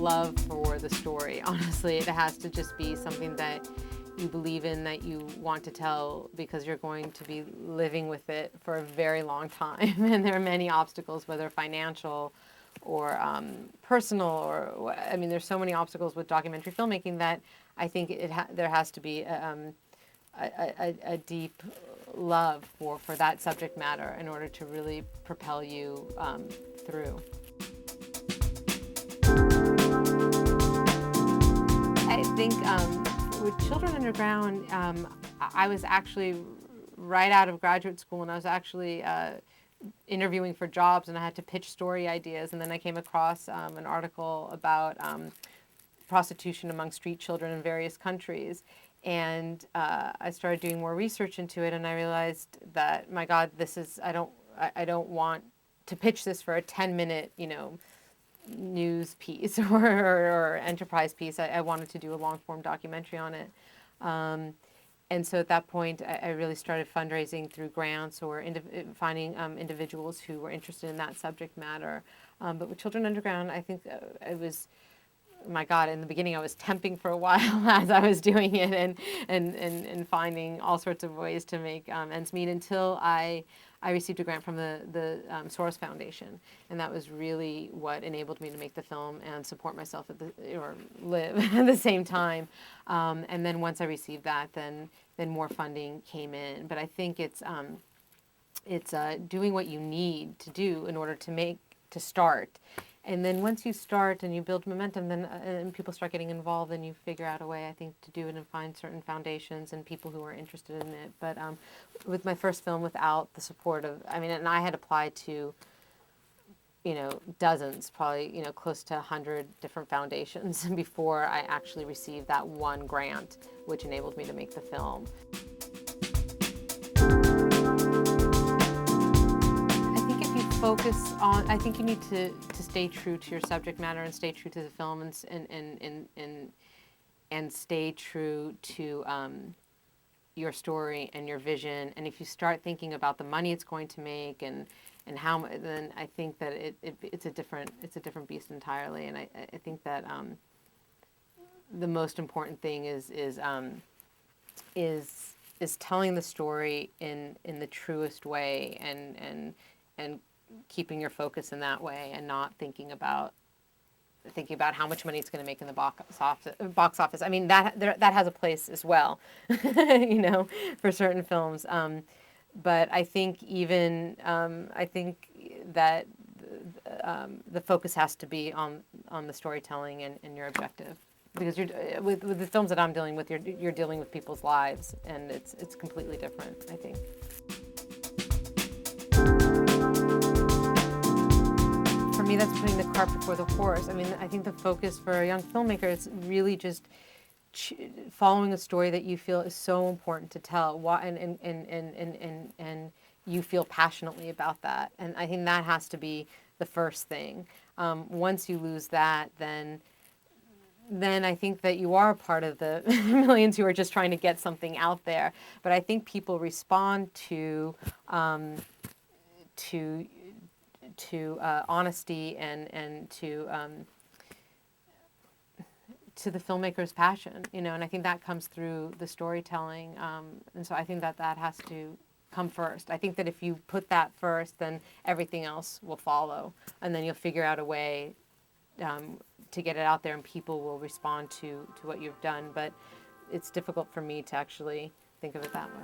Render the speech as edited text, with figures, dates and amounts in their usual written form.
love for the story. Honestly, it has to just be something that you believe in, that you want to tell, because you're going to be living with it for a very long time. And there are many obstacles, whether financial or personal, or I mean, there's so many obstacles with documentary filmmaking that I think there has to be a deep love for that subject matter in order to really propel you through. I think with Children Underground, I was actually right out of graduate school, and I was actually interviewing for jobs, and I had to pitch story ideas, and then I came across an article about prostitution among street children in various countries. And I started doing more research into it, and I realized that, my God, I don't want to pitch this for a 10-minute, news piece or enterprise piece. I wanted to do a long-form documentary on it. And so at that point, I really started fundraising through grants or finding individuals who were interested in that subject matter. But with Children Underground, I think it was, my God, in the beginning I was temping for a while as I was doing it, and finding all sorts of ways to make ends meet, until I received a grant from the Soros Foundation, and that was really what enabled me to make the film and support myself or live at the same time. And then once I received that, then more funding came in. But I think it's doing what you need to do in order to start. And then once you start and you build momentum, then and people start getting involved, and you figure out a way, I think, to do it and find certain foundations and people who are interested in it. But with my first film, without the support of, and I had applied to, dozens, probably, close to 100 different foundations before I actually received that one grant, which enabled me to make the film. I think you need to stay true to your subject matter, and stay true to the film, and stay true to your story and your vision. And if you start thinking about the money it's going to make and how, then I think that it's a different beast entirely. And I think that the most important thing is telling the story in the truest way, and keeping your focus in that way, and not thinking about how much money it's going to make in the box office. I mean, that has a place as well, for certain films. But I think that the focus has to be on the storytelling and your objective, because with the films that I'm dealing with, you're dealing with people's lives, and it's completely different, I think. For me, that's putting the cart before the horse. I think the focus for a young filmmaker is really just following a story that you feel is so important to tell, and you feel passionately about that. And I think that has to be the first thing. Once you lose that, then I think that you are a part of the millions who are just trying to get something out there. But I think people respond to honesty and to the filmmaker's passion, and I think that comes through the storytelling, and so I think that has to come first. I think that if you put that first, then everything else will follow, and then you'll figure out a way to get it out there, and people will respond to what you've done. But it's difficult for me to actually think of it that way.